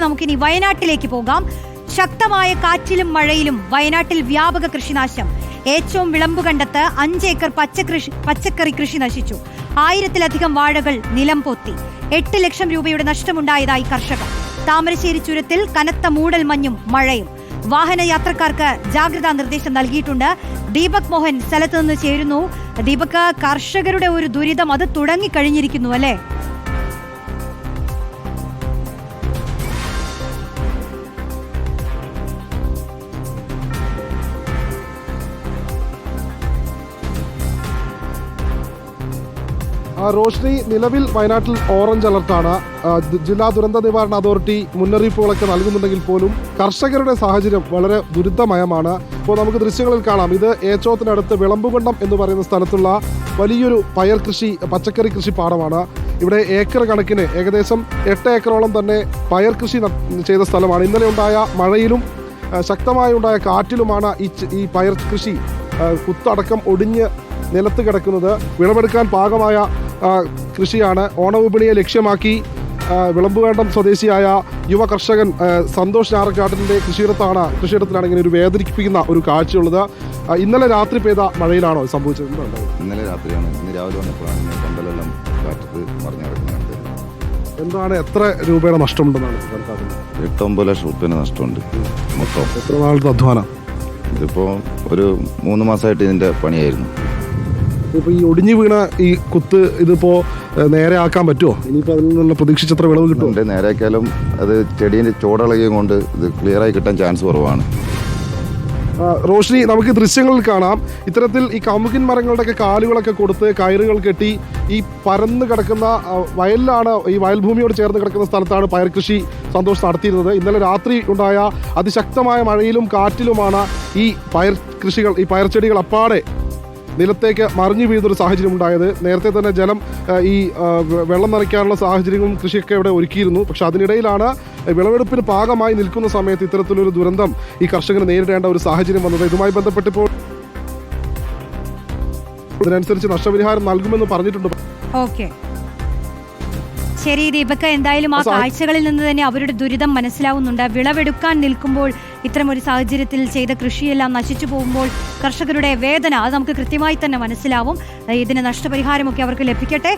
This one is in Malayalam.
നമുക്കിനി വയനാട്ടിലേക്ക് പോകാം. ശക്തമായ കാറ്റിലും മഴയിലും വയനാട്ടിൽ വ്യാപക കൃഷിനാശം. ഏറ്റവും വിളമ്പുകണ്ടത്ത് 5 ഏക്കർ പച്ചക്കറി കൃഷി നശിച്ചു. 1000-ലധികം വാഴകൾ നിലം പൊത്തി. 8 ലക്ഷം രൂപയുടെ നഷ്ടമുണ്ടായതായി കർഷകർ. താമരശ്ശേരി ചുരത്തിൽ കനത്ത മൂടൽ മഞ്ഞും മഴയും. വാഹന യാത്രക്കാർക്ക് ജാഗ്രതാ നിർദ്ദേശം നൽകിയിട്ടുണ്ട്. ദീപക് മോഹൻ സ്ഥലത്ത് നിന്ന് ചേരുന്നു. ദീപക്, കർഷകരുടെ ഒരു ദുരിതം അത് തുടങ്ങിക്കഴിഞ്ഞിരിക്കുന്നു അല്ലേ? റോഷ്നി, നിലവിൽ വയനാട്ടിൽ ഓറഞ്ച് അലർട്ടാണ്. ജില്ലാ ദുരന്ത നിവാരണ അതോറിറ്റി മുന്നറിയിപ്പുകളൊക്കെ നൽകുന്നുണ്ടെങ്കിൽ പോലും കർഷകരുടെ സാഹചര്യം വളരെ ദുരിതമയമാണ്. ഇപ്പോൾ നമുക്ക് ദൃശ്യങ്ങളിൽ കാണാം. ഇത് ഏച്ചോത്തിനടുത്ത് വിളമ്പുകണ്ടം എന്ന് പറയുന്ന സ്ഥലത്തുള്ള വലിയൊരു പച്ചക്കറി കൃഷി പാടമാണ്. ഇവിടെ ഏക്കർ കണക്കിന് ഏകദേശം 8 ഏക്കറോളം തന്നെ പയർ കൃഷി ചെയ്ത സ്ഥലമാണ്. ഇന്നലെ ഉണ്ടായ മഴയിലും ശക്തമായി ഉണ്ടായ കാറ്റിലുമാണ് ഈ പയർ കൃഷി കുത്തടക്കം ഒടിഞ്ഞ് നിലത്ത് കിടക്കുന്നത്. വിളവെടുക്കാൻ പാകമായ കൃഷിയാണ്. ഓണവിപണിയെ ലക്ഷ്യമാക്കി വിളമ്പുകണ്ടം സ്വദേശിയായ യുവ കർഷകൻ സന്തോഷ് ഞാറക്കാട്ടിൻ്റെ കൃഷിയിടത്തിലാണ് ഇങ്ങനെ ഒരു വേദനിപ്പിക്കുന്ന ഒരു കാഴ്ചയുള്ളത്. ഇന്നലെ രാത്രി പെയ്ത മഴയിലാണോ സംഭവിച്ചത്? ഇന്നലെ രാത്രിയാണ്. ഇന്ന് രാവിലെ വന്നപ്പോഴാണ് കണ്ടലെല്ലാം കാറ്റത്ത് മറിഞ്ഞു കിടക്കുന്നത്. എന്താണ്, എത്ര രൂപയുടെ നഷ്ടമുണ്ടെന്നാണ് കണക്കാക്കുന്നത്? 8-9 ലക്ഷം രൂപയുടെ നഷ്ടമുണ്ട് മൊത്തം. എത്ര നാളത്തെ അധ്വാനം? ഇതിപ്പോൾ ഒരു 3 മാസമായിട്ട് ഇതിൻ്റെ പണിയായിരുന്നു. ഇപ്പോൾ ഈ ഒടിഞ്ഞു വീണ ഈ കുത്ത് ഇതിപ്പോൾ നേരെ ആക്കാൻ പറ്റുമോ? ഇനിയിപ്പോൾ അതിൽ നിന്നുള്ള പ്രതീക്ഷിച്ചത്ര വിളവ് കിട്ടും? നേരെയാക്കിയാലും അത് ചെടീൻ്റെ ചോടളകിയും കൊണ്ട് ഇത് ക്ലിയറായി കിട്ടാൻ ചാൻസ് കുറവാണ്. റോഷ്നി, നമുക്ക് ദൃശ്യങ്ങളിൽ കാണാം. ഇത്തരത്തിൽ ഈ കമുകിൻ മരങ്ങളുടെയൊക്കെ കാലുകളൊക്കെ കൊടുത്ത് കയറുകൾ കെട്ടി ഈ പരന്ന് കിടക്കുന്ന വയലിലാണ്, ഈ വയൽഭൂമിയോട് ചേർന്ന് കിടക്കുന്ന സ്ഥലത്താണ് പയർ കൃഷി സന്തോഷ് നടത്തിയിരുന്നത്. ഇന്നലെ രാത്രി ഉണ്ടായ അതിശക്തമായ മഴയിലും കാറ്റിലുമാണ് ഈ പയർ ചെടികൾ അപ്പാടെ നിലത്തേക്ക് മറിഞ്ഞു വീഴുന്നൊരു സാഹചര്യം ഉണ്ടായത്. നേരത്തെ തന്നെ ഈ വെള്ളം നനയ്ക്കാനുള്ള സാഹചര്യങ്ങളും കൃഷിയൊക്കെ ഇവിടെ ഒരുക്കിയിരുന്നു. പക്ഷെ അതിനിടയിലാണ് വിളവെടുപ്പിന് പാകമായി നിൽക്കുന്ന സമയത്ത് ഇത്തരത്തിലൊരു ദുരന്തം ഈ കർഷകന് നേരിടേണ്ട ഒരു സാഹചര്യം വന്നത്. ഇതുമായി ബന്ധപ്പെട്ടിപ്പോൾ ഇതിനനുസരിച്ച് നഷ്ടപരിഹാരം നൽകുമെന്ന് പറഞ്ഞിട്ടുണ്ട്. ഓക്കെ, ശരി ദീപക്. എന്തായാലും ആ കാഴ്ചകളിൽ നിന്ന് തന്നെ അവരുടെ ദുരിതം മനസ്സിലാവുന്നുണ്ട്. വിളവെടുക്കാൻ നിൽക്കുമ്പോൾ ഇത്തരമൊരു സാഹചര്യത്തിൽ ചെയ്ത കൃഷിയെല്ലാം നശിച്ചു പോകുമ്പോൾ കർഷകരുടെ വേദന അത് നമുക്ക് കൃത്യമായി തന്നെ മനസ്സിലാവും. ഇതിന് നഷ്ടപരിഹാരമൊക്കെ അവർക്ക് ലഭിക്കട്ടെ.